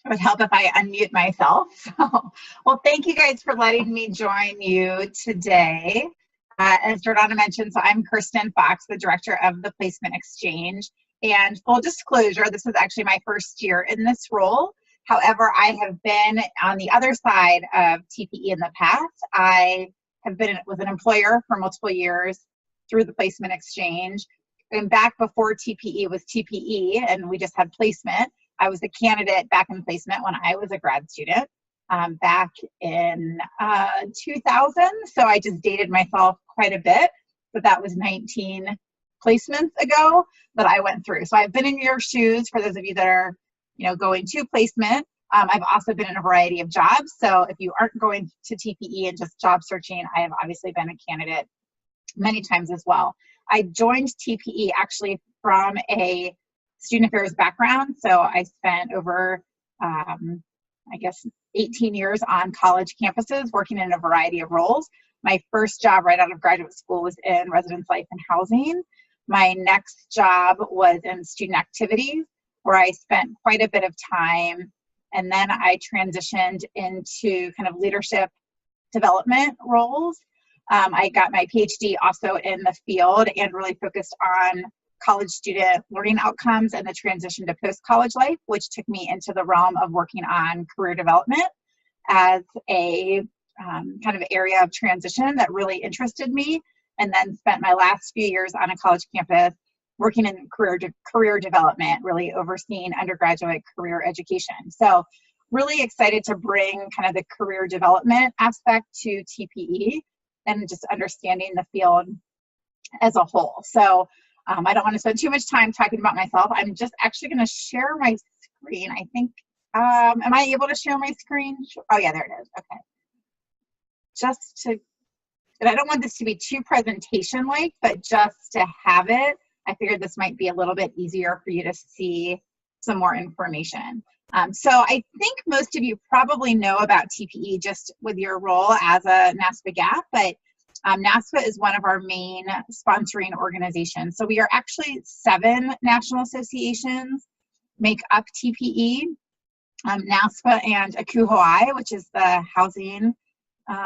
It would help if I unmute myself. So, well, thank you guys for letting me join you today. As Jordana mentioned, so I'm Kirsten Fox, the director of the Placement Exchange. And full disclosure, this is actually my first year in this role. However, I have been on the other side of TPE in the past. I have been with an employer for multiple years through the Placement Exchange. And back before TPE was TPE and we just had placement, I was a candidate back in placement when I was a grad student back in 2000. So I just dated myself quite a bit, but that was 19 placements ago that I went through. So I've been in your shoes for those of you that are, going to placement. I've also been in a variety of jobs. So if you aren't going to TPE and just job searching, I have obviously been a candidate many times as well. I joined TPE actually from a student affairs background. So I spent over, 18 years on college campuses working in a variety of roles. My first job right out of graduate school was in residence life and housing. My next job was in student activities, where I spent quite a bit of time. And then I transitioned into kind of leadership development roles. I got my PhD also in the field and really focused on college student learning outcomes and the transition to post-college life, which took me into the realm of working on career development as a kind of area of transition that really interested me, and then spent my last few years on a college campus working in career development, really overseeing undergraduate career education. So really excited to bring kind of the career development aspect to TPE and just understanding the field as a whole. So I don't want to spend too much time talking about myself. I'm just actually going to share my screen. I think, am I able to share my screen? Oh yeah, there it is. Okay. And I don't want this to be too presentation-like, but just to have it, I figured this might be a little bit easier for you to see some more information. So I think most of you probably know about TPE just with your role as a NASPA GAP, but NASPA is one of our main sponsoring organizations. So we are actually 7 national associations make up TPE. NASPA and ACUHO-I, which is the housing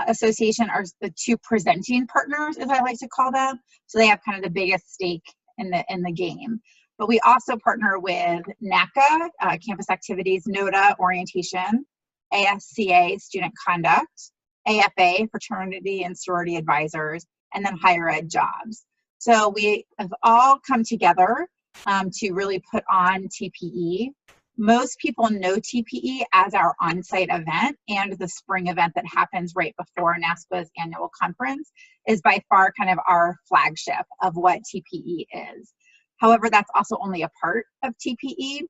association, are the 2 presenting partners, as I like to call them. So they have kind of the biggest stake in the game. But we also partner with NACA, Campus Activities, NODA, Orientation, ASCA, Student Conduct, AFA, Fraternity and Sorority Advisors, and then Higher Ed Jobs. So we have all come together to really put on TPE. Most people know TPE as our on-site event, and the spring event that happens right before NASPA's annual conference is by far kind of our flagship of what TPE is. However, that's also only a part of TPE.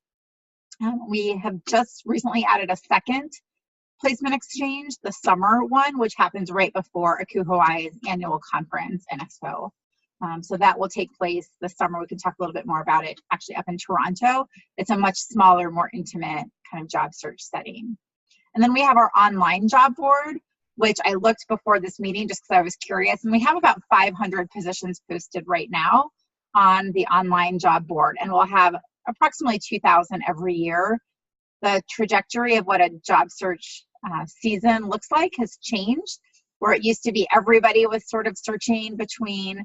We have just recently added a second placement exchange, the summer one, which happens right before ACUHO-I's annual conference and expo. So that will take place this summer. We can talk a little bit more about it actually up in Toronto. It's a much smaller, more intimate kind of job search setting. And then we have our online job board, which I looked before this meeting just because I was curious. And we have about 500 positions posted right now on the online job board. And we'll have approximately 2,000 every year. The trajectory of what a job search season looks like has changed, where it used to be everybody was sort of searching between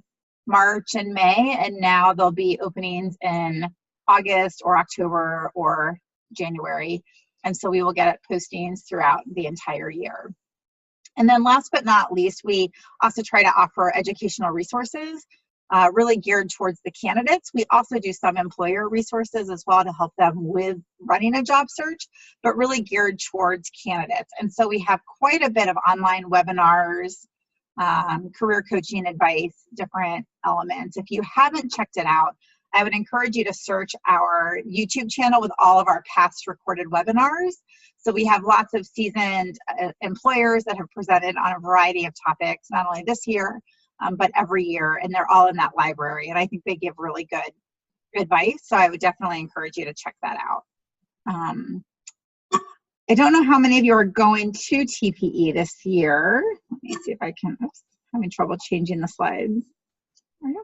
March and May, and now there'll be openings in August or October or January. And so we will get postings throughout the entire year. And then last but not least, we also try to offer educational resources really geared towards the candidates. We also do some employer resources as well to help them with running a job search, but really geared towards candidates. And so we have quite a bit of online webinars, career coaching advice, different elements. If you haven't checked it out, I would encourage you to search our YouTube channel with all of our past recorded webinars. So we have lots of seasoned employers that have presented on a variety of topics, not only this year, but every year, and they're all in that library. And I think they give really good advice. So I would definitely encourage you to check that out. I don't know how many of you are going to TPE this year. Let me see if I can, oops, having trouble changing the slides. There we go.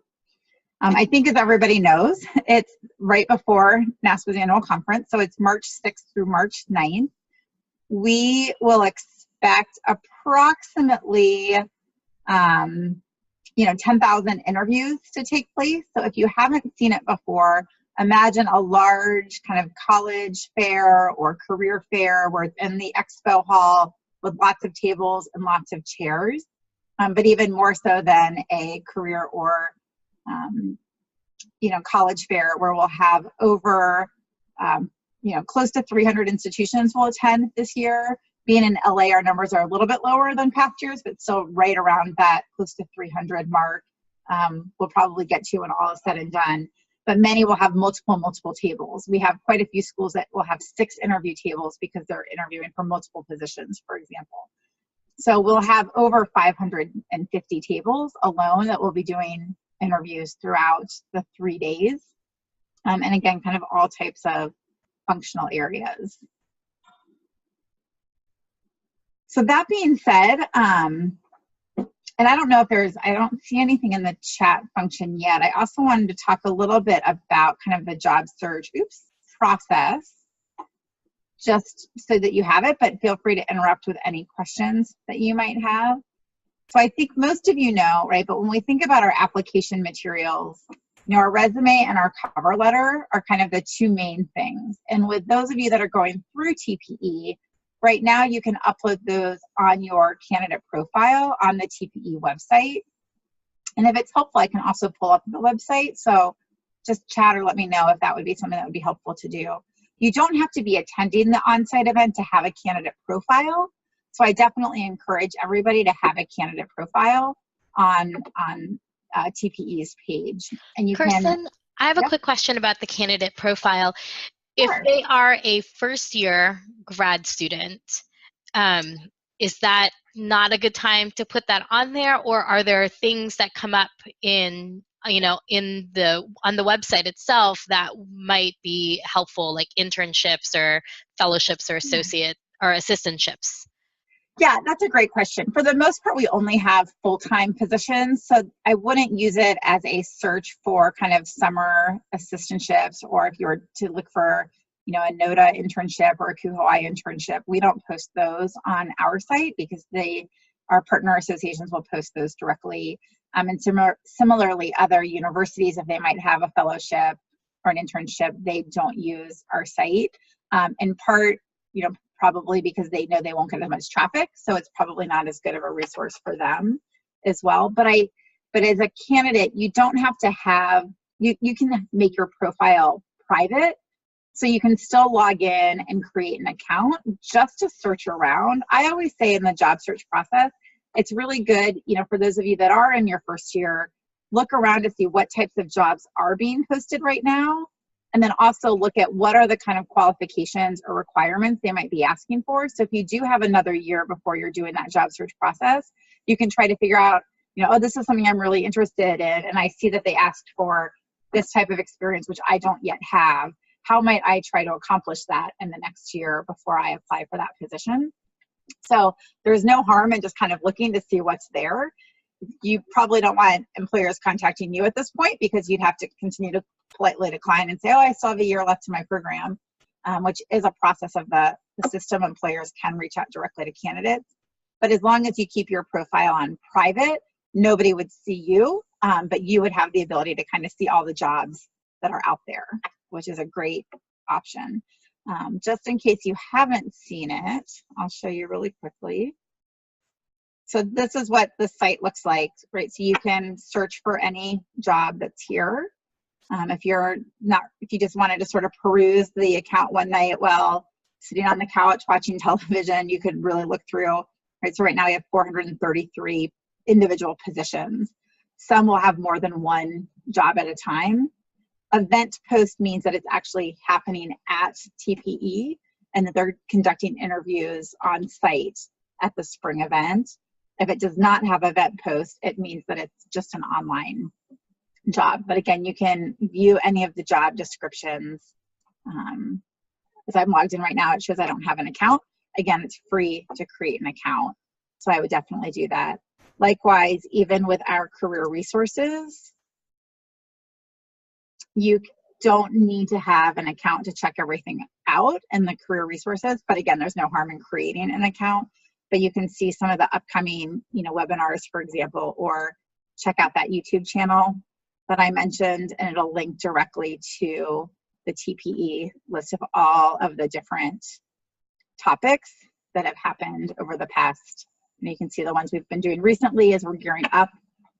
I think as everybody knows, it's right before NASPA's annual conference, so it's March 6th through March 9th. We will expect approximately 10,000 interviews to take place. So if you haven't seen it before, imagine a large kind of college fair or career fair where it's in the expo hall with lots of tables and lots of chairs, but even more so than a career or college fair where we'll have over close to 300 institutions will attend this year. Being in LA, our numbers are a little bit lower than past years, but still right around that close to 300 mark. We'll probably get to when all is said and done. But many will have multiple tables. We have quite a few schools that will have 6 interview tables because they're interviewing for multiple positions, for example. So we'll have over 550 tables alone that will be doing interviews throughout the 3 days. And again, kind of all types of functional areas. So that being said, and I don't know if I don't see anything in the chat function yet. I also wanted to talk a little bit about kind of the job search process, just so that you have it, but feel free to interrupt with any questions that you might have. So I think most of you know, right, but when we think about our application materials, our resume and our cover letter are kind of the 2 main things. And with those of you that are going through TPE, right now you can upload those on your candidate profile on the TPE website. And if it's helpful, I can also pull up the website. So just chat or let me know if that would be something that would be helpful to do. You don't have to be attending the on-site event to have a candidate profile. So I definitely encourage everybody to have a candidate profile on TPE's page. And you Kirsten, I have a quick question about the candidate profile. If they are a first-year grad student, is that not a good time to put that on there, or are there things that come up on the website itself that might be helpful, like internships or fellowships or associate or assistantships? Yeah, that's a great question. For the most part, we only have full-time positions, so I wouldn't use it as a search for kind of summer assistantships, or if you were to look for, a NOTA internship or a Kuhoi internship. We don't post those on our site because our partner associations will post those directly. And similarly, other universities, if they might have a fellowship or an internship, they don't use our site. In part, probably because they know they won't get as much traffic, so it's probably not as good of a resource for them as well. But as a candidate, you don't have to have, you can make your profile private, so you can still log in and create an account just to search around. I always say in the job search process, it's really good, for those of you that are in your first year, look around to see what types of jobs are being posted right now. And then also look at what are the kind of qualifications or requirements they might be asking for. So if you do have another year before you're doing that job search process, you can try to figure out, oh, this is something I'm really interested in, and I see that they asked for this type of experience, which I don't yet have. How might I try to accomplish that in the next year before I apply for that position? So there's no harm in just kind of looking to see what's there. You probably don't want employers contacting you at this point because you'd have to continue to politely decline and say, oh, I still have a year left to my program, which is a process of the system. Employers can reach out directly to candidates. But as long as you keep your profile on private, nobody would see you, but you would have the ability to kind of see all the jobs that are out there, which is a great option. Just in case you haven't seen it, I'll show you really quickly. So this is what the site looks like, right? So you can search for any job that's here. If you just wanted to sort of peruse the account one night while sitting on the couch watching television, you could really look through, right? So right now we have 433 individual positions. Some will have more than one job at a time. Event post means that it's actually happening at TPE and that they're conducting interviews on site at the spring event. If it does not have event post, it means that it's just an online job. But again, you can view any of the job descriptions. As I'm logged in right now, it shows I don't have an account. Again, it's free to create an account, so I would definitely do that. Likewise, even with our career resources, You don't need to have an account to check everything out in the career resources, but again, there's no harm in creating an account. But you can see some of the upcoming, webinars, for example, or check out that YouTube channel that I mentioned, and it'll link directly to the TPE list of all of the different topics that have happened over the past. And you can see the ones we've been doing recently as we're gearing up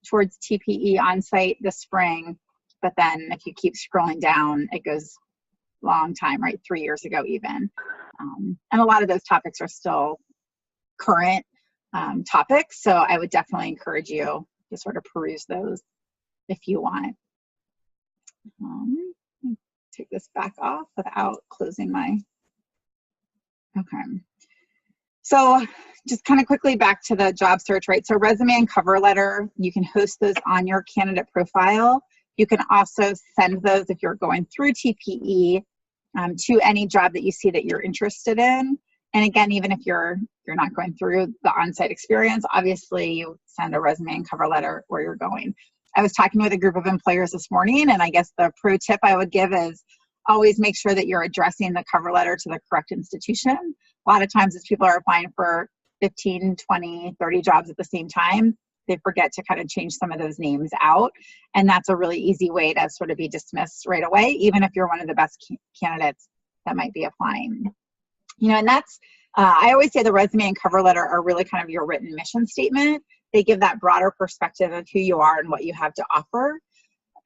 towards TPE on-site this spring. But then if you keep scrolling down, it goes long time, right? 3 years ago even. And a lot of those topics are still current topics. So I would definitely encourage you to sort of peruse those if you want. Take this back off without closing my, okay. So just kind of quickly back to the job search, right? So resume and cover letter, you can host those on your candidate profile. You can also send those if you're going through TPE to any job that you see that you're interested in. And again, even if you're not going through the on-site experience, obviously you send a resume and cover letter where you're going. I was talking with a group of employers this morning, and I guess the pro tip I would give is always make sure that you're addressing the cover letter to the correct institution. A lot of times as people are applying for 15, 20, 30 jobs at the same time, they forget to kind of change some of those names out. And that's a really easy way to sort of be dismissed right away, even if you're one of the best candidates that might be applying. And that's, I always say the resume and cover letter are really kind of your written mission statement. They give that broader perspective of who you are and what you have to offer.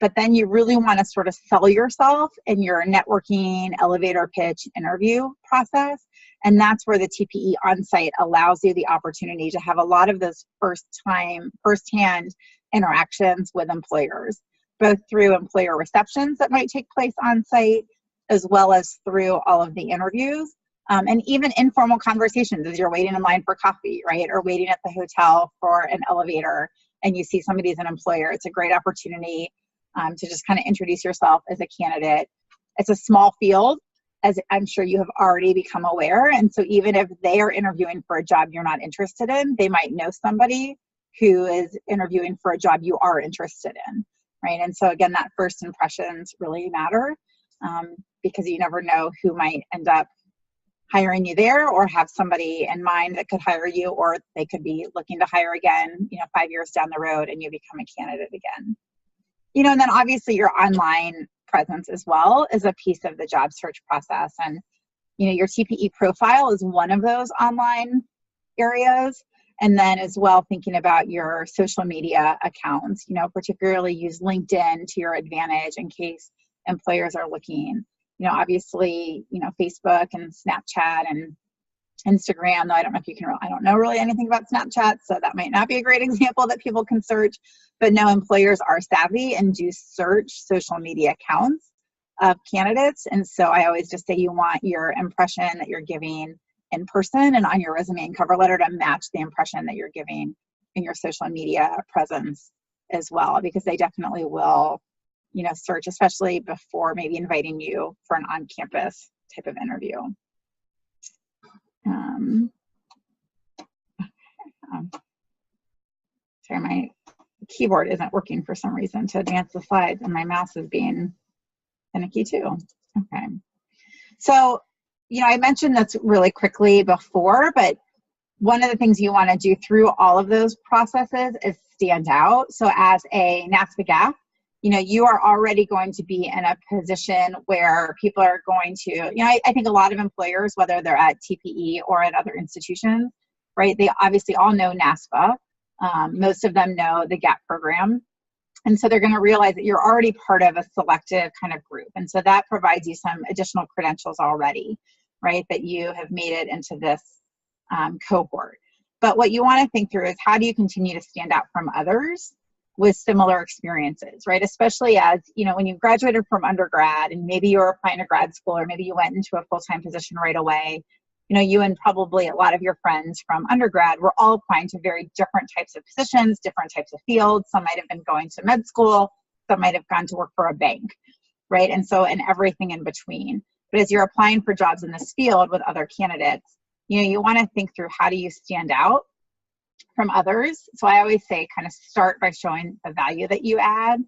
But then you really want to sort of sell yourself in your networking, elevator pitch, interview process. And that's where the TPE on-site allows you the opportunity to have a lot of those firsthand interactions with employers, both through employer receptions that might take place on-site, as well as through all of the interviews. And even informal conversations as you're waiting in line for coffee, right? Or waiting at the hotel for an elevator and you see somebody as an employer. It's a great opportunity to just kind of introduce yourself as a candidate. It's a small field, as I'm sure you have already become aware. And so even if they are interviewing for a job you're not interested in, they might know somebody who is interviewing for a job you are interested in, right? And so again, that first impressions really matter because you never know who might end up hiring you there or have somebody in mind that could hire you, or they could be looking to hire again, 5 years down the road and you become a candidate again. And then obviously your online presence as well is a piece of the job search process. And, your TPE profile is one of those online areas. And then as well, thinking about your social media accounts, particularly use LinkedIn to your advantage in case employers are looking. Obviously, Facebook and Snapchat and Instagram, though I don't know if you can, I don't know really anything about Snapchat, so that might not be a great example that people can search, but no, employers are savvy and do search social media accounts of candidates. And so I always just say you want your impression that you're giving in person and on your resume and cover letter to match the impression that you're giving in your social media presence as well, because they definitely will search, especially before maybe inviting you for an on-campus type of interview. Sorry, my keyboard isn't working for some reason to advance the slides, and my mouse is being finicky too. Okay. So, I mentioned this really quickly before, but one of the things you want to do through all of those processes is stand out. So as a NASPA GAF, you are already going to be in a position where people are going to, I think a lot of employers, whether they're at TPE or at other institutions, right, they obviously all know NASPA. Most of them know the GAP program. And so they're going to realize that you're already part of a selective kind of group. And so that provides you some additional credentials already, right, that you have made it into this cohort. But what you want to think through is how do you continue to stand out from others with similar experiences, right? Especially as, when you graduated from undergrad and maybe you're applying to grad school or maybe you went into a full-time position right away, you and probably a lot of your friends from undergrad were all applying to very different types of positions, different types of fields. Some might have been going to med school, some might have gone to work for a bank, right? And everything in between. But as you're applying for jobs in this field with other candidates, you want to think through how do you stand out from others. So I always say kind of start by showing the value that you add.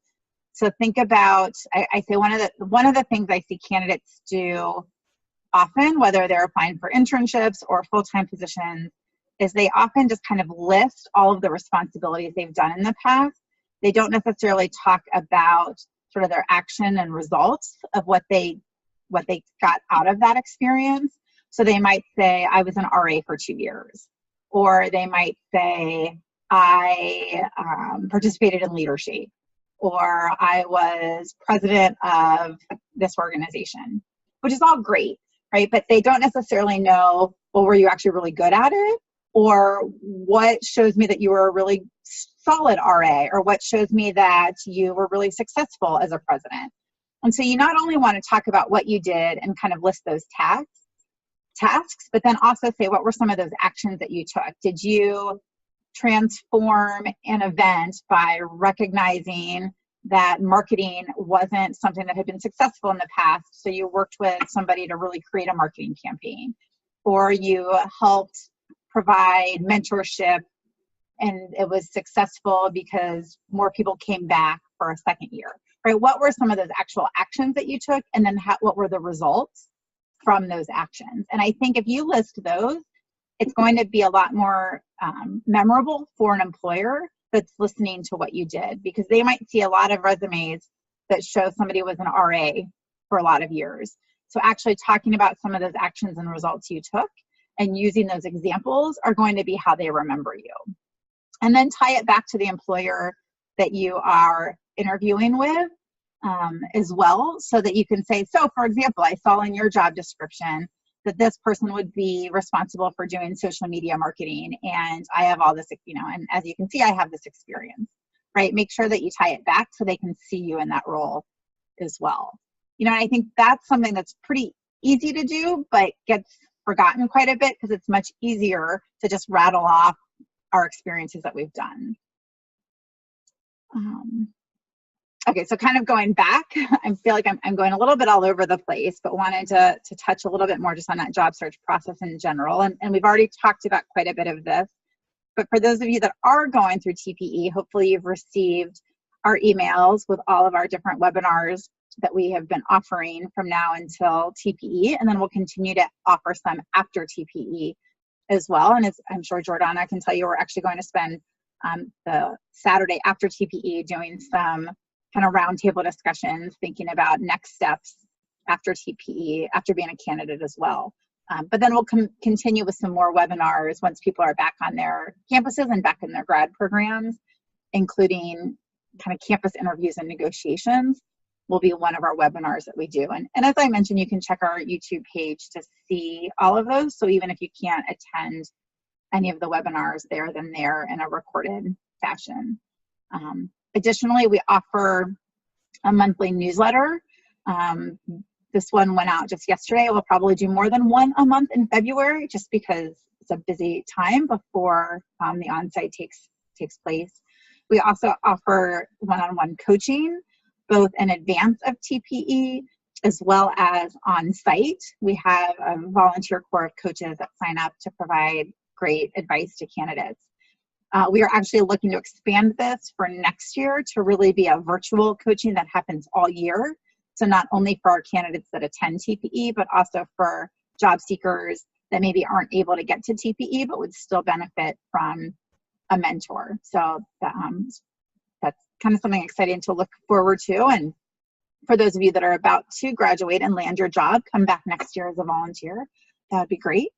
So think about, I say one of the things I see candidates do often, whether they're applying for internships or full-time positions, is they often just kind of list all of the responsibilities they've done in the past. They don't necessarily talk about sort of their action and results of what they got out of that experience. So they might say, I was an RA for 2 years, or they might say, I participated in leadership, or I was president of this organization, which is all great, right? But they don't necessarily know, well, were you actually really good at it? Or what shows me that you were a really solid RA? Or what shows me that you were really successful as a president? And so you not only want to talk about what you did and kind of list those tasks, but then also say, what were some of those actions that you took? Did you transform an event by recognizing that marketing wasn't something that had been successful in the past, so you worked with somebody to really create a marketing campaign? Or you helped provide mentorship and it was successful because more people came back for a second year, right? What were some of those actual actions that you took, and then what were the results from those actions? And I think if you list those, it's going to be a lot more memorable for an employer that's listening to what you did, because they might see a lot of resumes that show somebody was an RA for a lot of years. So actually talking about some of those actions and results you took and using those examples are going to be how they remember you. And then tie it back to the employer that you are interviewing with as well, so that you can say, so for example, I saw in your job description that this person would be responsible for doing social media marketing, and I have all this, and as you can see, I have this experience, right? Make sure that you tie it back so they can see you in that role as well. And I think that's something that's pretty easy to do, but gets forgotten quite a bit because it's much easier to just rattle off our experiences that we've done. Okay, so kind of going back, I feel like I'm going a little bit all over the place, but wanted to touch a little bit more just on that job search process in general. And we've already talked about quite a bit of this. But for those of you that are going through TPE, hopefully you've received our emails with all of our different webinars that we have been offering from now until TPE. And then we'll continue to offer some after TPE as well. And as I'm sure Jordana can tell you, we're actually going to spend the Saturday after TPE doing some kind of roundtable discussions, thinking about next steps after TPE, after being a candidate as well. But then we'll continue with some more webinars once people are back on their campuses and back in their grad programs, including kind of campus interviews and negotiations will be one of our webinars that we do. And as I mentioned, you can check our YouTube page to see all of those. So even if you can't attend any of the webinars, they're then there in a recorded fashion. Additionally, we offer a monthly newsletter. This one went out just yesterday. We'll probably do more than one a month in February, just because it's a busy time before the onsite takes place. We also offer one-on-one coaching, both in advance of TPE as well as on site. We have a volunteer corps of coaches that sign up to provide great advice to candidates. We are actually looking to expand this for next year to really be a virtual coaching that happens all year. So not only for our candidates that attend TPE, but also for job seekers that maybe aren't able to get to TPE, but would still benefit from a mentor. So that's kind of something exciting to look forward to. And for those of you that are about to graduate and land your job, come back next year as a volunteer. That would be great.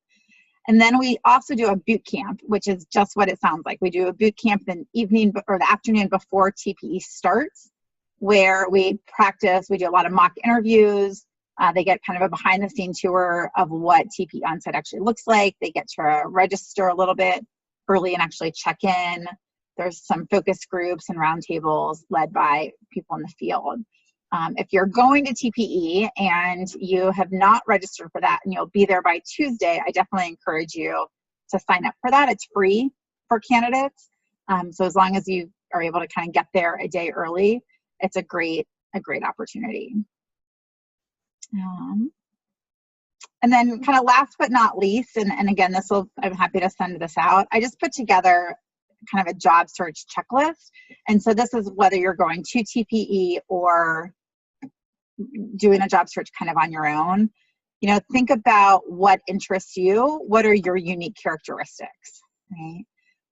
And then we also do a boot camp, which is just what it sounds like. We do a boot camp the evening or the afternoon before TPE starts, where we practice. We do a lot of mock interviews. They get kind of a behind-the-scenes tour of what TPE onsite actually looks like. They get to register a little bit early and actually check in. There's some focus groups and roundtables led by people in the field. If you're going to TPE and you have not registered for that and you'll be there by Tuesday, I definitely encourage you to sign up for that. It's free for candidates. So as long as you are able to kind of get there a day early, it's a great opportunity. And then kind of last but not least, and again, I'm happy to send this out. I just put together kind of a job search checklist. And so this is whether you're going to TPE or doing a job search kind of on your own. Think about what interests you. What are your unique characteristics, right?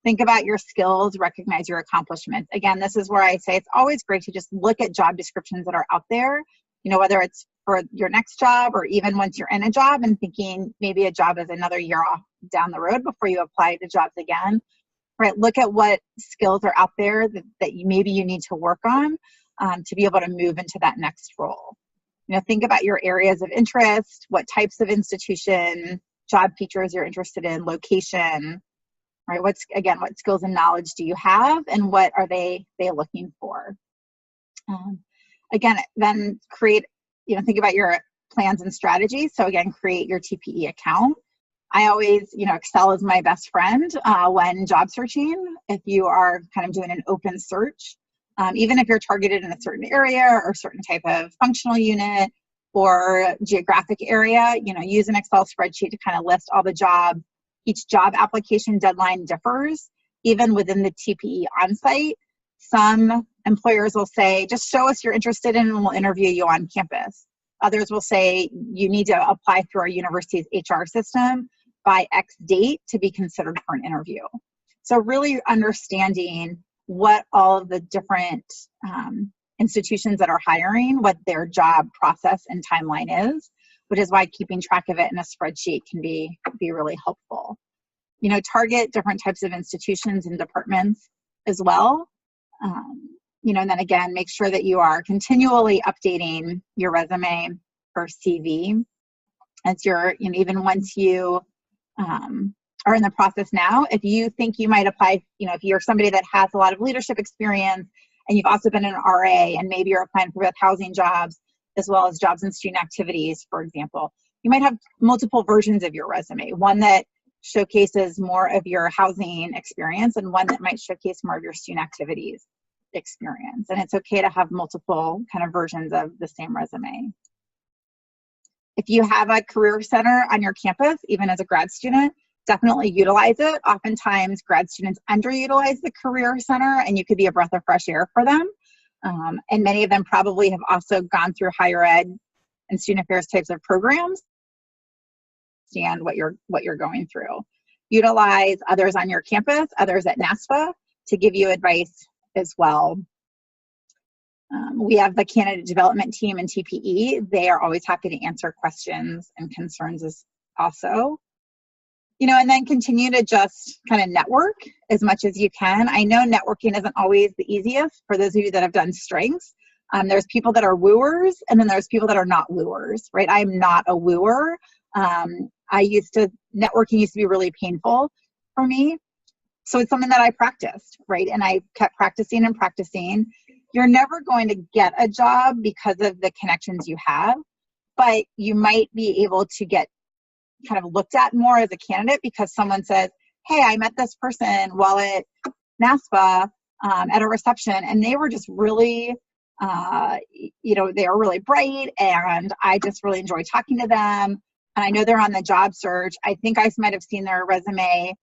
Think about your skills, recognize your accomplishments. Again, this is where I say it's always great to just look at job descriptions that are out there, whether it's for your next job or even once you're in a job and thinking maybe a job is another year off down the road before you apply to jobs again, right? Look at what skills are out there that maybe you need to work on to be able to move into that next role. Think about your areas of interest, what types of institution, job features you're interested in, location, right? What skills and knowledge do you have, and what are they looking for? Again, then create, think about your plans and strategies. So again, create your TPE account. I always, Excel is my best friend when job searching. If you are kind of doing an open search, even if you're targeted in a certain area or certain type of functional unit or geographic area, use an Excel spreadsheet to kind of list all the jobs. Each job application deadline differs, even within the TPE onsite. Some employers will say, just show us you're interested in and we'll interview you on campus. Others will say, you need to apply through our university's HR system by X date to be considered for an interview. So really understanding what all of the different institutions that are hiring, what their job process and timeline is, which is why keeping track of it in a spreadsheet can be really helpful. Target different types of institutions and departments as well. And then again, make sure that you are continually updating your resume or CV as you're, even once you are in the process now. If you think you might apply, if you're somebody that has a lot of leadership experience and you've also been an RA and maybe you're applying for both housing jobs as well as jobs and student activities, for example, you might have multiple versions of your resume, one that showcases more of your housing experience and one that might showcase more of your student activities experience. And it's okay to have multiple kind of versions of the same resume. If you have a career center on your campus, even as a grad student, definitely utilize it. Oftentimes, grad students underutilize the career center, and you could be a breath of fresh air for them. And many of them probably have also gone through higher ed and student affairs types of programs. Understand what you're going through. Utilize others on your campus, others at NASPA, to give you advice as well. We have the candidate development team in TPE. They are always happy to answer questions and concerns as also. And then continue to just kind of network as much as you can. I know networking isn't always the easiest for those of you that have done strengths. There's people that are wooers, and then there's people that are not wooers, right? I'm not a wooer. Networking used to be really painful for me. So it's something that I practiced, right? And I kept practicing and practicing. You're never going to get a job because of the connections you have, but you might be able to get kind of looked at more as a candidate because someone says, hey, I met this person while at NASPA at a reception, and they were just really, they were really bright, and I just really enjoyed talking to them. And I know they're on the job search. I think I might have seen their resume.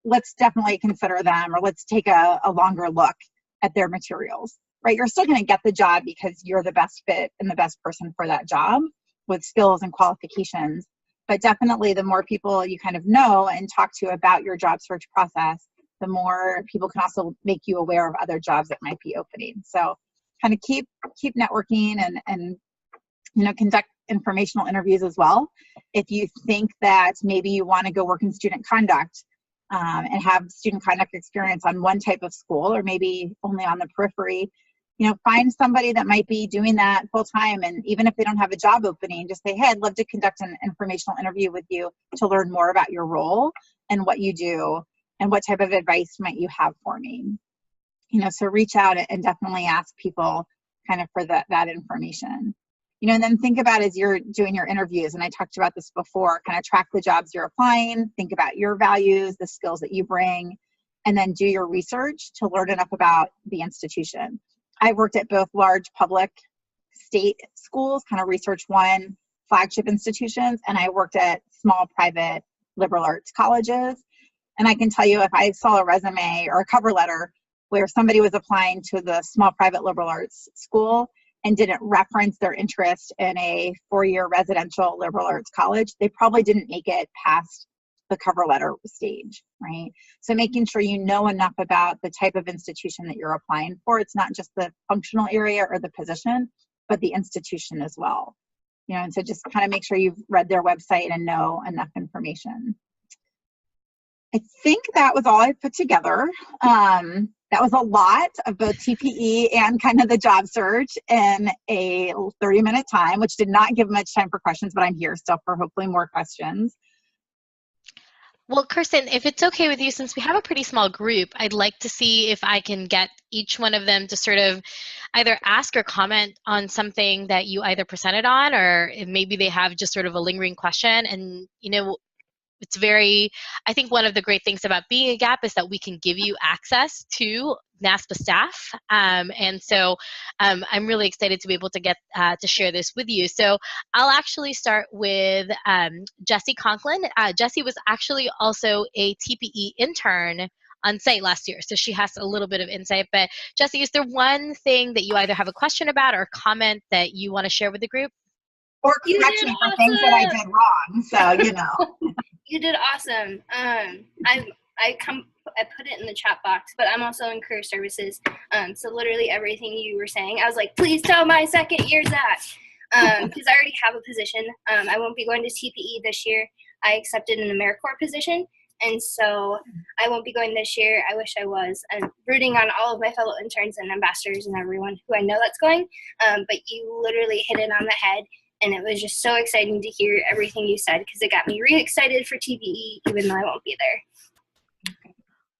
Let's definitely consider them, or let's take a longer look at their materials, right? You're still going to get the job because you're the best fit and the best person for that job with skills and qualifications. But definitely the more people you kind of know and talk to about your job search process, the more people can also make you aware of other jobs that might be opening. So kind of keep networking and conduct informational interviews as well. If you think that maybe you want to go work in student conduct and have student conduct experience on one type of school or maybe only on the periphery, find somebody that might be doing that full time. And even if they don't have a job opening, just say, hey, I'd love to conduct an informational interview with you to learn more about your role and what you do and what type of advice might you have for me. So reach out and definitely ask people kind of for that information. And then think about as you're doing your interviews, and I talked about this before, kind of track the jobs you're applying, think about your values, the skills that you bring, and then do your research to learn enough about the institution. I worked at both large public state schools, kind of Research One flagship institutions, and I worked at small private liberal arts colleges. And I can tell you, if I saw a resume or a cover letter where somebody was applying to the small private liberal arts school and didn't reference their interest in a 4-year residential liberal arts college, they probably didn't make it past the cover letter stage, right? So making sure you know enough about the type of institution that you're applying for. It's not just the functional area or the position, but the institution as well. You know, and so just kind of make sure you've read their website and know enough information. I think that was all I put together. That was a lot of both TPE and kind of the job search in a 30-minute time, which did not give much time for questions, but I'm here still for hopefully more questions. Well, Kirsten, if it's okay with you, since we have a pretty small group, I'd like to see if I can get each one of them to sort of either ask or comment on something that you either presented on, or if maybe they have just sort of a lingering question. And, you know, it's very, I think one of the great things about being a GAP is that we can give you access to NASPA staff. And so I'm really excited to be able to get to share this with you. So I'll actually start with Jessie Conklin. Jessie was actually also a TPE intern on site last year, so she has a little bit of insight. But Jessie, is there one thing that you either have a question about or comment that you want to share with the group? Or correct me for things that I did wrong, so you know. You did awesome. I put it in the chat box, but I'm also in career services. So literally everything you were saying, I was like, please tell my second year that. Because I already have a position. I won't be going to TPE this year. I accepted an AmeriCorps position, and so I won't be going this year. I wish I was. I'm rooting on all of my fellow interns and ambassadors and everyone who I know that's going. But you literally hit it on the head. And it was just so exciting to hear everything you said, because it got me really excited for TPE, even though I won't be there.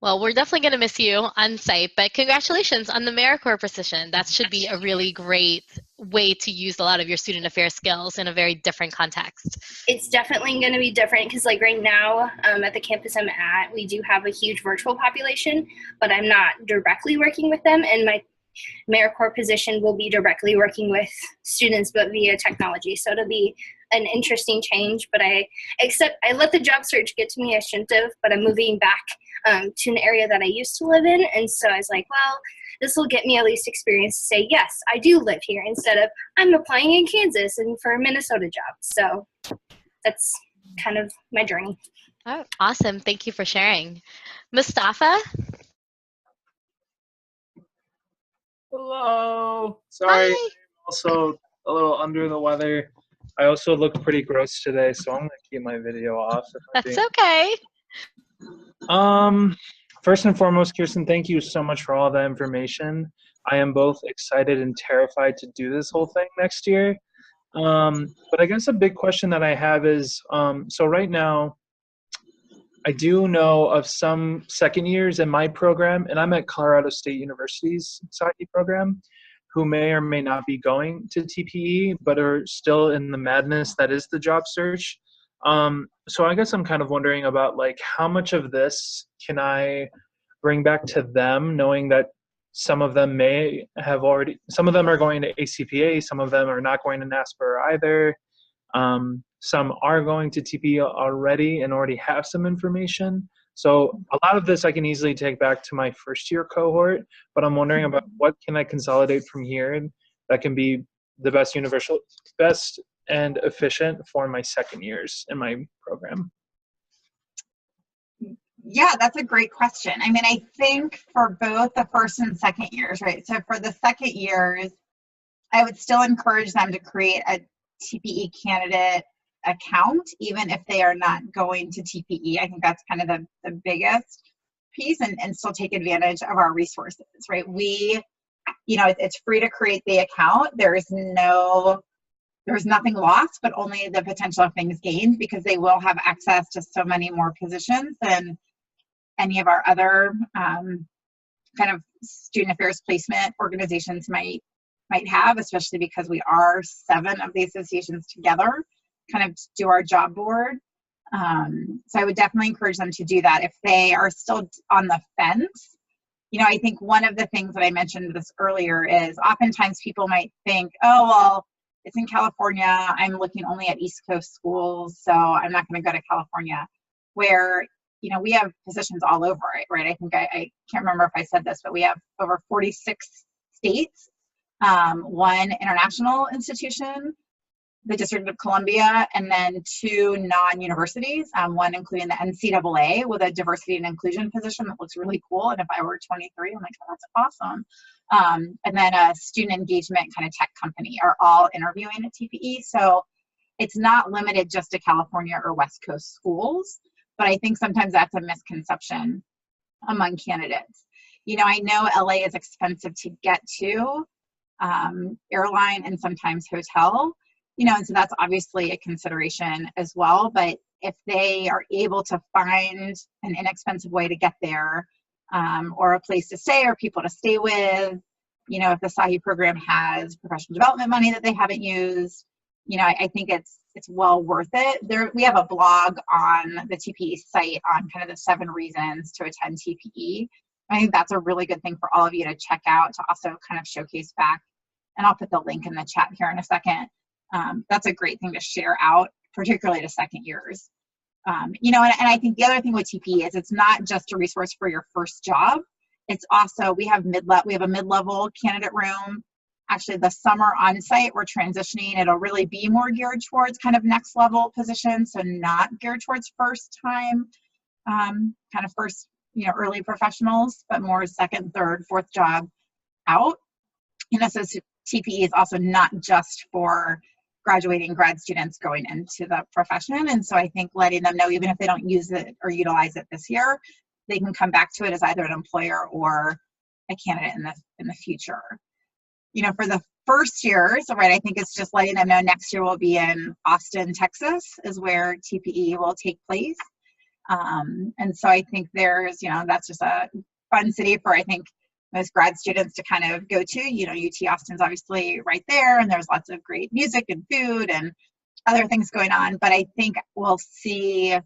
Well, we're definitely going to miss you on site, but congratulations on the AmeriCorps position. That should be a really great way to use a lot of your student affairs skills in a very different context. It's definitely going to be different, because like right now at the campus I'm at, we do have a huge virtual population, but I'm not directly working with them, and my AmeriCorps position will be directly working with students, but via technology. So it'll be an interesting change, but I let the job search get to me. I shouldn't have, but I'm moving back to an area that I used to live in. And so I was like, well, this will get me at least experience to say, yes, I do live here, instead of I'm applying in Kansas and for a Minnesota job. So that's kind of my journey. Oh, awesome. Thank you for sharing. Mustafa? Hello. Sorry, Hi. I'm also a little under the weather. I also look pretty gross today, so I'm gonna keep my video off. That's okay. First and foremost, Kirsten, thank you so much for all that information. I am both excited and terrified to do this whole thing next year. But I guess a big question that I have is, so right now, I do know of some second years in my program, and I'm at Colorado State University's SAHI program, who may or may not be going to TPE, but are still in the madness that is the job search. So I guess I'm kind of wondering about, like, how much of this can I bring back to them, knowing that some of them may have already, some of them are going to ACPA, some of them are not going to NASPA either. Some are going to TPE already and already have some information. So a lot of this I can easily take back to my first year cohort, but I'm wondering about what can I consolidate from here that can be the best and efficient for my second years in my program. Yeah, that's a great question. I mean, I think for both the first and second years, right? So for the second years, I would still encourage them to create a TPE candidate account, even if they are not going to TPE. I think that's kind of the biggest piece, and still take advantage of our resources, right? It's free to create the account. There's nothing lost, but only the potential of things gained, because they will have access to so many more positions than any of our other kind of student affairs placement organizations might have, especially because we are 7 of the associations together, kind of do our job board. So I would definitely encourage them to do that. If they are still on the fence, I think one of the things that I mentioned this earlier is oftentimes people might think, oh, well, it's in California, I'm looking only at East Coast schools, so I'm not going to go to California. Where you know, we have positions all over it, right? I think I can't remember if I said this, but we have over 46 states, one international institution, the District of Columbia, and then 2 non-universities, one including the NCAA with a diversity and inclusion position that looks really cool. And if I were 23, I'm like, oh, that's awesome. And then a student engagement kind of tech company are all interviewing at TPE. So it's not limited just to California or West Coast schools, but I think sometimes that's a misconception among candidates. You know, I know LA is expensive to get to, airline and sometimes hotel, you know, and so that's obviously a consideration as well. But if they are able to find an inexpensive way to get there, or a place to stay or people to stay with, you know, if the SAHI program has professional development money that they haven't used, you know, I think it's well worth it. We have a blog on the TPE site on kind of the 7 reasons to attend TPE. I think that's a really good thing for all of you to check out, to also kind of showcase back. And I'll put the link in the chat here in a second. That's a great thing to share out, particularly to second years. You know, and I think the other thing with TPE is it's not just a resource for your first job. It's also, we have a mid-level candidate room. Actually, the summer on-site, we're transitioning. It'll really be more geared towards kind of next level positions, so not geared towards first time, kind of first, you know, early professionals, but more second, third, fourth job out. You know, so TPE is also not just for graduating grad students going into the profession. And so I think letting them know, even if they don't use it or utilize it this year, they can come back to it as either an employer or a candidate in the future. You know, for the first years, right, I think it's just letting them know next year will be in Austin, Texas, is where TPE will take place. And so I think there's, you know, that's just a fun city for, I think, most grad students to kind of go to. You know, UT Austin's obviously right there, and there's lots of great music and food and other things going on. But I think we'll see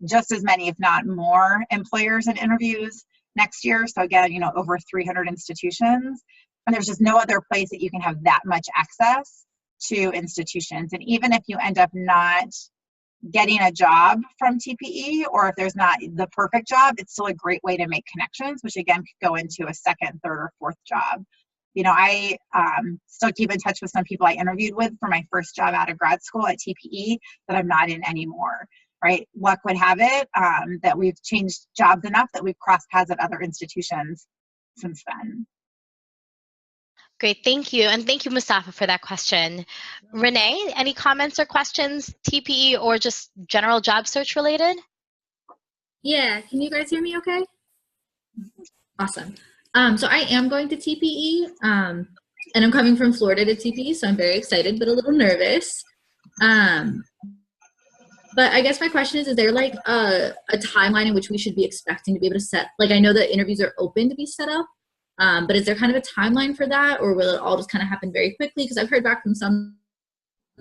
just as many, if not more, employers and interviews next year. So again, you know, over 300 institutions. And there's just no other place that you can have that much access to institutions. And even if you end up not getting a job from TPE, or if there's not the perfect job, it's still a great way to make connections, which again could go into a second, third, or fourth job. You know, I still keep in touch with some people I interviewed with for my first job out of grad school at TPE that I'm not in anymore, right? Luck would have it that we've changed jobs enough that we've crossed paths at other institutions since then. Great, thank you. And thank you, Mustafa, for that question. Renee, any comments or questions, TPE or just general job search related? Yeah, can you guys hear me okay? Awesome. So I am going to TPE, and I'm coming from Florida to TPE, so I'm very excited, but a little nervous. But I guess my question is there like a timeline in which we should be expecting to be able to set, like I know that interviews are open to be set up, but is there kind of a timeline for that, or will it all just kind of happen very quickly? Because I've heard back from some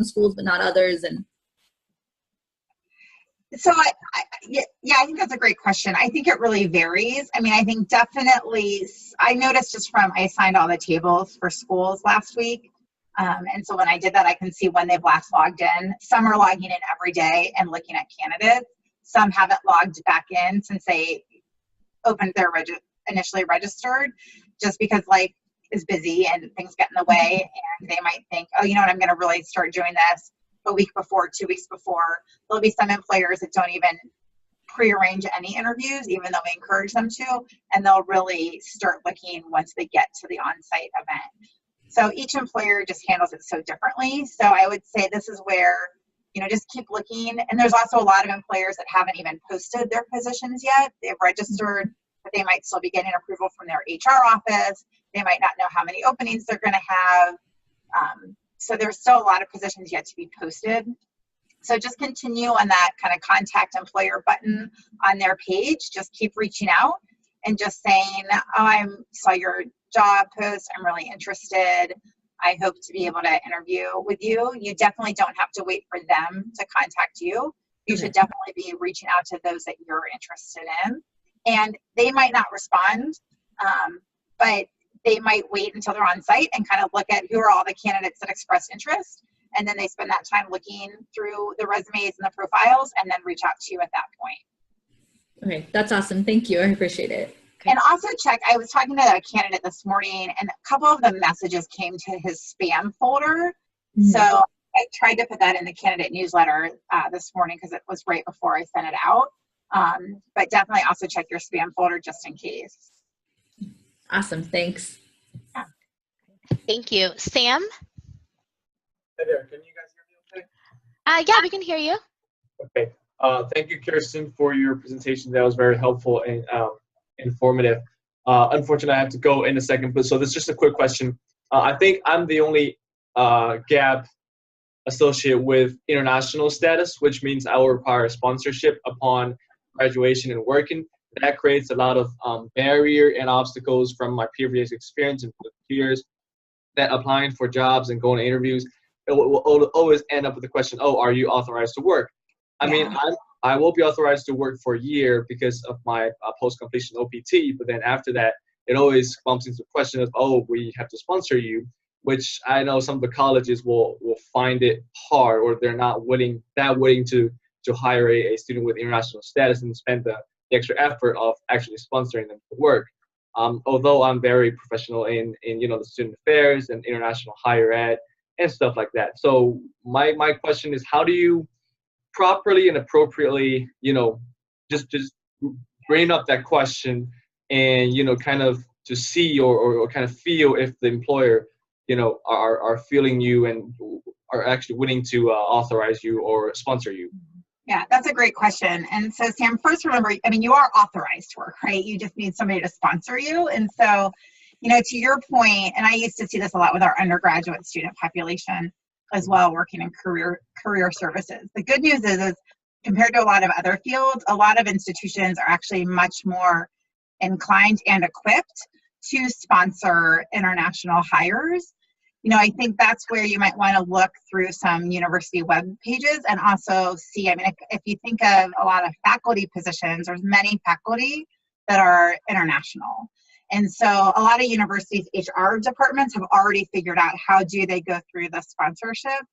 schools, but not others. And so I think that's a great question. I think it really varies. I mean, I think definitely, I noticed just from, I assigned all the tables for schools last week. And so when I did that, I can see when they've last logged in. Some are logging in every day and looking at candidates. Some haven't logged back in since they opened their initially registered, just because life is busy and things get in the way, and they might think, oh, you know what, I'm going to really start doing this a week before, 2 weeks before. There'll be some employers that don't even prearrange any interviews, even though we encourage them to, and they'll really start looking once they get to the on-site event. So each employer just handles it so differently. So I would say this is where, you know, just keep looking. And there's also a lot of employers that haven't even posted their positions yet. They've registered, but they might still be getting approval from their HR office. They might not know how many openings they're going to have. So there's still a lot of positions yet to be posted. So just continue on that kind of contact employer button on their page. Just keep reaching out and just saying, oh, I saw your job post. I'm really interested. I hope to be able to interview with you. You definitely don't have to wait for them to contact you. You should definitely be reaching out to those that you're interested in. And they might not respond, but they might wait until they're on site and kind of look at who are all the candidates that expressed interest. And then they spend that time looking through the resumes and the profiles and then reach out to you at that point. Okay, that's awesome. Thank you. I appreciate it. And also check, I was talking to a candidate this morning and a couple of the messages came to his spam folder. Mhm. So I tried to put that in the candidate newsletter this morning because it was right before I sent it out. But definitely also check your spam folder just in case. Awesome. Thanks. Yeah. Thank you. Sam? Hey there, can you guys hear me okay? Yeah, we can hear you. Okay. Thank you, Kirsten, for your presentation. That was very helpful and informative. Unfortunately, I have to go in a second, but so this is just a quick question. I think I'm the only GAP associate with international status, which means I will require sponsorship upon graduation and working. That creates a lot of barrier and obstacles from my previous experience and peers that applying for jobs and going to interviews, it will always end up with the question, oh, are you authorized to work? I mean, I will be authorized to work for a year because of my post-completion OPT, but then after that, it always bumps into the question of, oh, we have to sponsor you, which I know some of the colleges will find it hard, or they're not willing to hire a student with international status and spend the extra effort of actually sponsoring them to work. Although I'm very professional in the student affairs and international higher ed and stuff like that. So my question is, how do you properly and appropriately, just bring up that question and, kind of to see or kind of feel if the employer, are feeling you and are actually willing to authorize you or sponsor you? Yeah, that's a great question. And so, Sam, first remember, I mean, you are authorized to work, right? You just need somebody to sponsor you. And so, to your point, and I used to see this a lot with our undergraduate student population as well, working in career services. The good news is compared to a lot of other fields, a lot of institutions are actually much more inclined and equipped to sponsor international hires. I think that's where you might want to look through some university web pages and also see, I mean, if you think of a lot of faculty positions, there's many faculty that are international. And so a lot of universities' HR departments have already figured out how do they go through the sponsorship.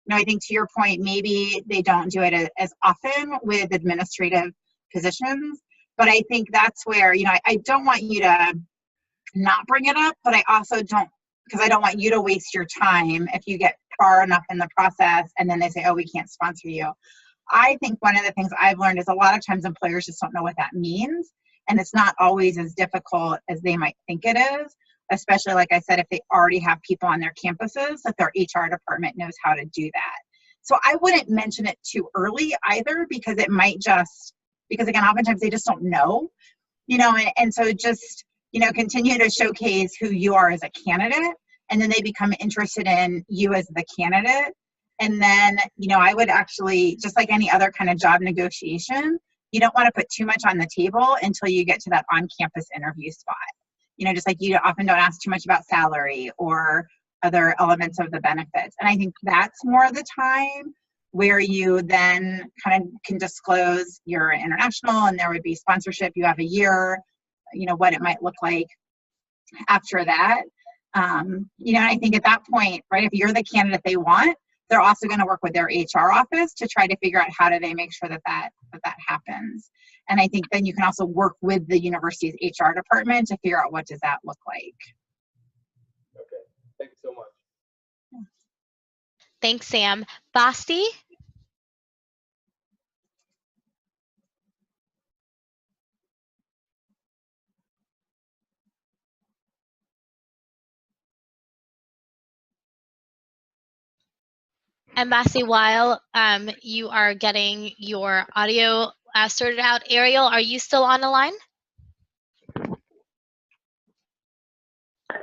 I think to your point, maybe they don't do it as often with administrative positions, but I think that's where, I don't want you to not bring it up, but I also don't, because I don't want you to waste your time if you get far enough in the process and then they say, oh, we can't sponsor you. I think one of the things I've learned is a lot of times employers just don't know what that means. And it's not always as difficult as they might think it is, especially, like I said, if they already have people on their campuses, that their HR department knows how to do that. So I wouldn't mention it too early either, because it might because again, oftentimes they just don't know, and so just, continue to showcase who you are as a candidate, and then they become interested in you as the candidate. And then, I would actually, just like any other kind of job negotiation, you don't want to put too much on the table until you get to that on-campus interview spot. Just like you often don't ask too much about salary or other elements of the benefits. And I think that's more of the time where you then kind of can disclose you're international and there would be sponsorship. You have a year, what it might look like after that. And I think at that point, right, if you're the candidate they want, they're also going to work with their HR office to try to figure out how do they make sure that happens. And I think then you can also work with the university's HR department to figure out what does that look like. Okay, thank you so much. Thanks, Sam. Basti? And Basti, while you are getting your audio sorted out, Ariel, are you still on the line?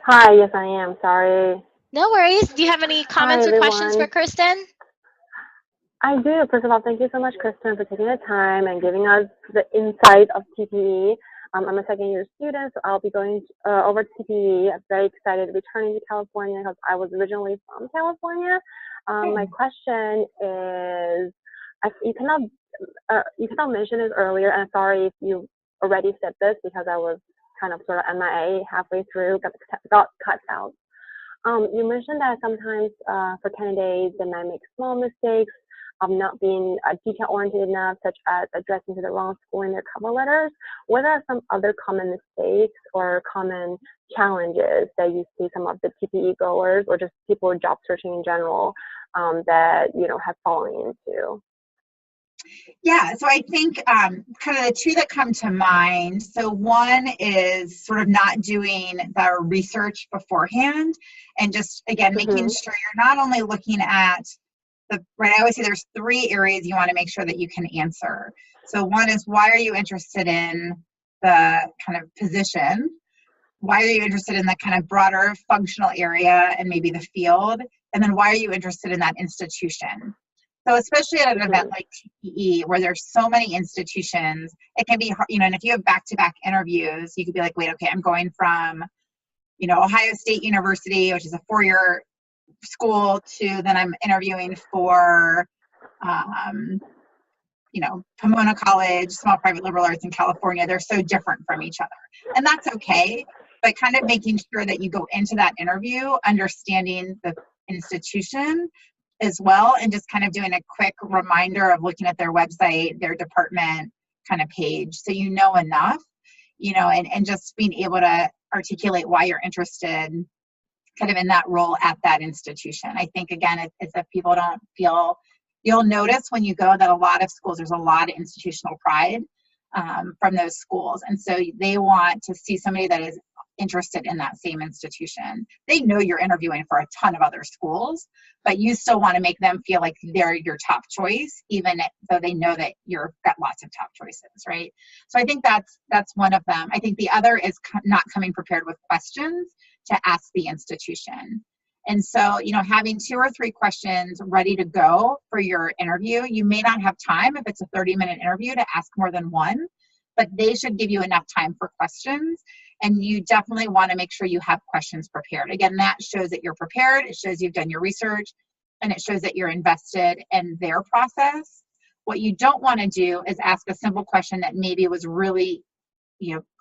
Hi, yes, I am. Sorry. No worries. Do you have any comments or questions for Kirsten? I do. First of all, thank you so much, Kristen, for taking the time and giving us the insight of TPE. I'm a second-year student, so I'll be going over to TPE. I'm very excited returning to California because I was originally from California. My question is, you cannot mention this earlier, and sorry if you already said this because I was kind of sort of MIA halfway through, got cut out. You mentioned that sometimes for candidates, they might make small mistakes not being detail-oriented enough, such as addressing to the wrong school in their cover letters? What are some other common mistakes or common challenges that you see some of the TPE goers or just people job searching in general that have fallen into? Yeah, so I think kind of the two that come to mind. So one is sort of not doing the research beforehand, and just again making sure you're not only looking at right. I always say there's 3 areas you want to make sure that you can answer. So one is, why are you interested in the kind of position? Why are you interested in the kind of broader functional area and maybe the field? And then why are you interested in that institution? So especially at an event like TPE, where there's so many institutions, it can be hard, and if you have back-to-back interviews, you could be like, wait, okay, I'm going from, Ohio State University, which is a 4-year school, to then I'm interviewing for, Pomona College, small private liberal arts in California. They're so different from each other. And that's okay, but kind of making sure that you go into that interview understanding the institution as well, and just kind of doing a quick reminder of looking at their website, their department kind of page, so enough, and just being able to articulate why you're interested kind of in that role at that institution. I think, again, it's if people don't feel, you'll notice when you go that a lot of schools, there's a lot of institutional pride from those schools. And so they want to see somebody that is interested in that same institution. They know you're interviewing for a ton of other schools, but you still want to make them feel like they're your top choice, even though they know that you've got lots of top choices, right? So I think that's one of them. I think the other is not coming prepared with questions to ask the institution. And so, having 2 or 3 questions ready to go for your interview. You may not have time if it's a 30-minute interview to ask more than one, but they should give you enough time for questions. And you definitely want to make sure you have questions prepared. Again, that shows that you're prepared. It shows you've done your research, and it shows that you're invested in their process. What you don't want to do is ask a simple question that maybe was really,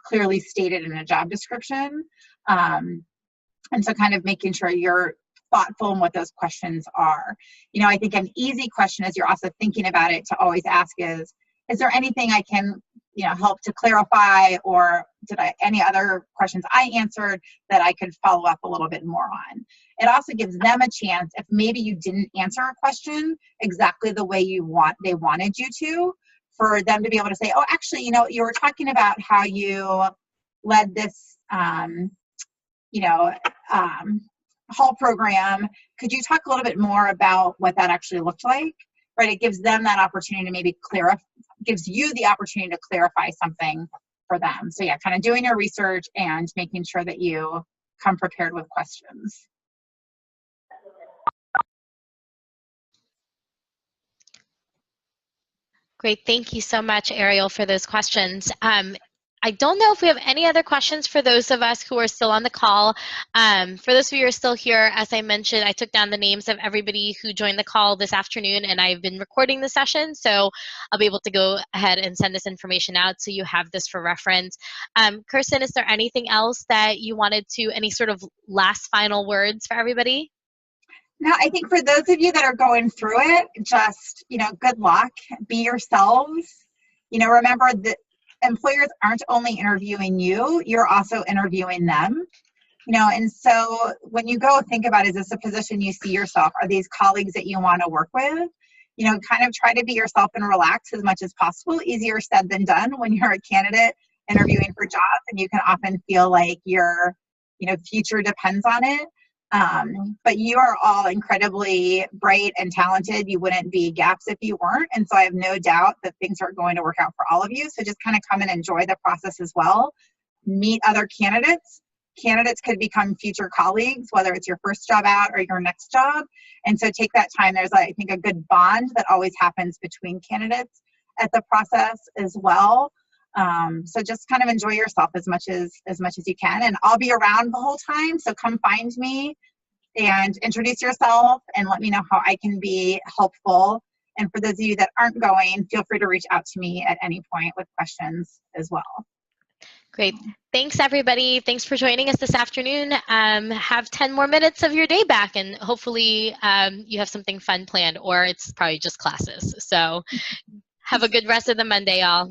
clearly stated in a job description. And so kind of making sure you're thoughtful in what those questions are. I think an easy question, as you're also thinking about it, to always ask is there anything I can, help to clarify, or any other questions I answered that I could follow up a little bit more on? It also gives them a chance, if maybe you didn't answer a question exactly the way they wanted you to, for them to be able to say, oh, actually, you were talking about how you led this, Hall program. Could you talk a little bit more about what that actually looked like? Right? It gives them that opportunity to maybe gives you the opportunity to clarify something for them. So yeah, kind of doing your research and making sure that you come prepared with questions. Great. Thank you so much, Ariel, for those questions. I don't know if we have any other questions for those of us who are still on the call. For those of you who are still here, as I mentioned, I took down the names of everybody who joined the call this afternoon, and I've been recording the session, so I'll be able to go ahead and send this information out so you have this for reference. Kirsten, is there anything else that you wanted to, any sort of last final words for everybody? No, I think for those of you that are going through it, just, good luck. Be yourselves. Remember that employers aren't only interviewing you, you're also interviewing them. And so when you go think about, is this a position you see yourself? Are these colleagues that you want to work with? Kind of try to be yourself and relax as much as possible. Easier said than done when you're a candidate interviewing for jobs, and you can often feel like your, future depends on it. But you are all incredibly bright and talented. You wouldn't be GAPS if you weren't. And so I have no doubt that things are going to work out for all of you. So just kind of come and enjoy the process as well. Meet other candidates. Candidates could become future colleagues, whether it's your first job out or your next job. And so take that time. There's, I think, a good bond that always happens between candidates at the process as well. So just kind of enjoy yourself as much as you can, and I'll be around the whole time. So come find me and introduce yourself and let me know how I can be helpful. And for those of you that aren't going, feel free to reach out to me at any point with questions as well. Great. Thanks, everybody. Thanks for joining us this afternoon. Have 10 more minutes of your day back, and hopefully you have something fun planned, or it's probably just classes. So have a good rest of the Monday, y'all.